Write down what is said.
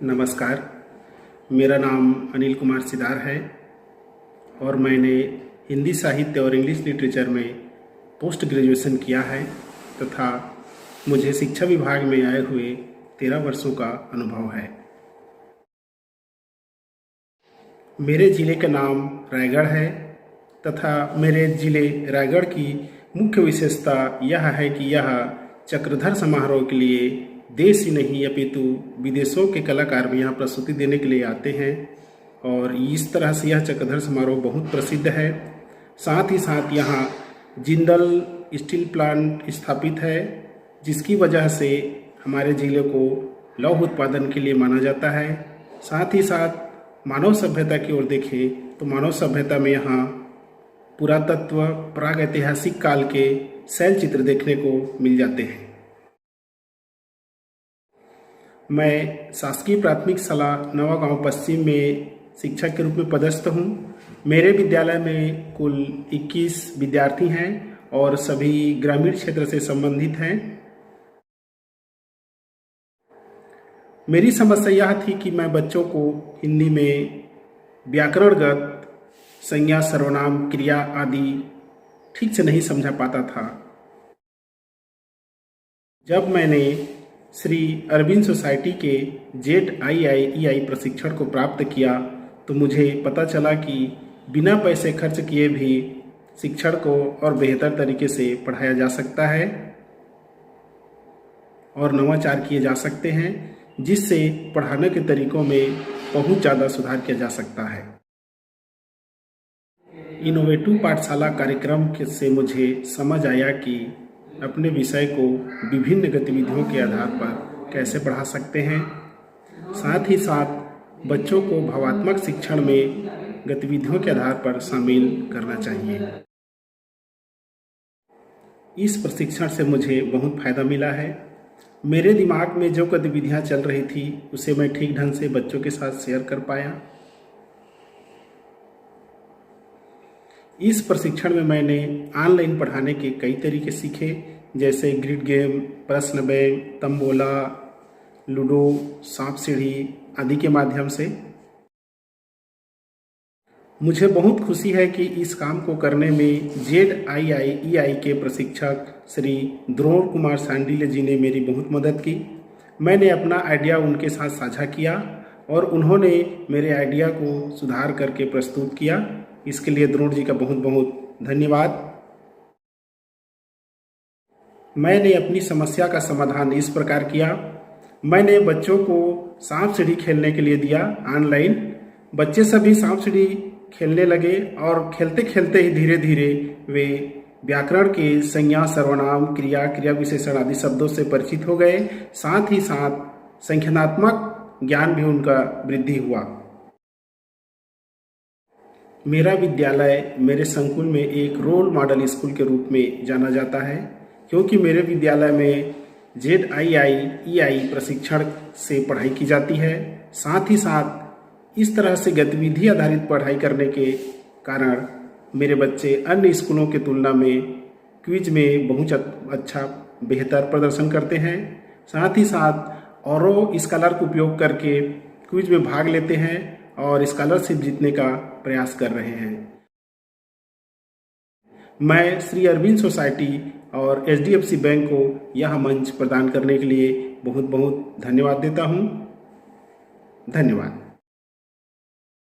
नमस्कार। मेरा नाम अनिल कुमार सिदार है और मैंने हिंदी साहित्य और इंग्लिश लिटरेचर में पोस्ट ग्रेजुएशन किया है तथा मुझे शिक्षा विभाग में आए हुए 13 वर्षों का अनुभव है। मेरे ज़िले का नाम रायगढ़ है तथा मेरे ज़िले रायगढ़ की मुख्य विशेषता यह है कि यह चक्रधर समारोह के लिए देश ही नहीं अपितु विदेशों के कलाकार भी यहाँ प्रस्तुति देने के लिए आते हैं और इस तरह से यह चक्रधर समारोह बहुत प्रसिद्ध है। साथ ही साथ यहाँ जिंदल स्टील प्लांट स्थापित है जिसकी वजह से हमारे ज़िले को लौह उत्पादन के लिए माना जाता है। साथ ही साथ मानव सभ्यता की ओर देखें तो मानव सभ्यता में यहाँ पुरातत्व प्राग ऐतिहासिक काल के शैल चित्र देखने को मिल जाते हैं। मैं शासकीय प्राथमिक शाला नवागांव पश्चिम में शिक्षक के रूप में पदस्थ हूँ। मेरे विद्यालय में कुल 21 विद्यार्थी हैं और सभी ग्रामीण क्षेत्र से संबंधित हैं। मेरी समस्या यह थी कि मैं बच्चों को हिंदी में व्याकरणगत संज्ञा सर्वनाम क्रिया आदि ठीक से नहीं समझा पाता था। जब मैंने श्री अरविंद सोसाइटी के ZIIEI प्रशिक्षण को प्राप्त किया तो मुझे पता चला कि बिना पैसे खर्च किए भी शिक्षण को और बेहतर तरीके से पढ़ाया जा सकता है और नवाचार किए जा सकते हैं जिससे पढ़ाने के तरीकों में बहुत ज़्यादा सुधार किया जा सकता है। इनोवेटिव पाठशाला कार्यक्रम से मुझे समझ आया कि अपने विषय को विभिन्न गतिविधियों के आधार पर कैसे पढ़ा सकते हैं। साथ ही साथ बच्चों को भावात्मक शिक्षण में गतिविधियों के आधार पर शामिल करना चाहिए। इस प्रशिक्षण से मुझे बहुत फायदा मिला है। मेरे दिमाग में जो गतिविधियां चल रही थी उसे मैं ठीक ढंग से बच्चों के साथ शेयर कर पाया। इस प्रशिक्षण में मैंने ऑनलाइन पढ़ाने के कई तरीके सीखे, जैसे ग्रिड गेम, प्रश्न बैंक, तंबोला, लूडो, सांप सीढ़ी आदि के माध्यम से। मुझे बहुत खुशी है कि इस काम को करने में ZIIEI के प्रशिक्षक श्री द्रोण कुमार सांडिल्य जी ने मेरी बहुत मदद की। मैंने अपना आइडिया उनके साथ साझा किया और उन्होंने मेरे आइडिया को सुधार करके प्रस्तुत किया। इसके लिए द्रोण जी का बहुत बहुत धन्यवाद। मैंने अपनी समस्या का समाधान इस प्रकार किया। मैंने बच्चों को सांप सीढ़ी खेलने के लिए दिया ऑनलाइन। बच्चे सभी सांप सीढ़ी खेलने लगे और खेलते खेलते ही धीरे धीरे वे व्याकरण के संज्ञा सर्वनाम क्रिया क्रिया विशेषण आदि शब्दों से परिचित हो गए। साथ ही साथ संख्यात्मक ज्ञान भी उनका वृद्धि हुआ। मेरा विद्यालय मेरे संकुल में एक रोल मॉडल स्कूल के रूप में जाना जाता है क्योंकि मेरे विद्यालय में ZIIEI प्रशिक्षण से पढ़ाई की जाती है। साथ ही साथ इस तरह से गतिविधि आधारित पढ़ाई करने के कारण मेरे बच्चे अन्य स्कूलों की तुलना में क्विज में बहुत अच्छा बेहतर प्रदर्शन करते हैं। साथ ही साथ औरों स्कॉलर का उपयोग करके क्विज में भाग लेते हैं और स्कॉलरशिप जीतने का प्रयास कर रहे हैं। मैं श्री अरविंद सोसाइटी और HDFC बैंक को यह मंच प्रदान करने के लिए बहुत बहुत धन्यवाद देता हूँ। धन्यवाद।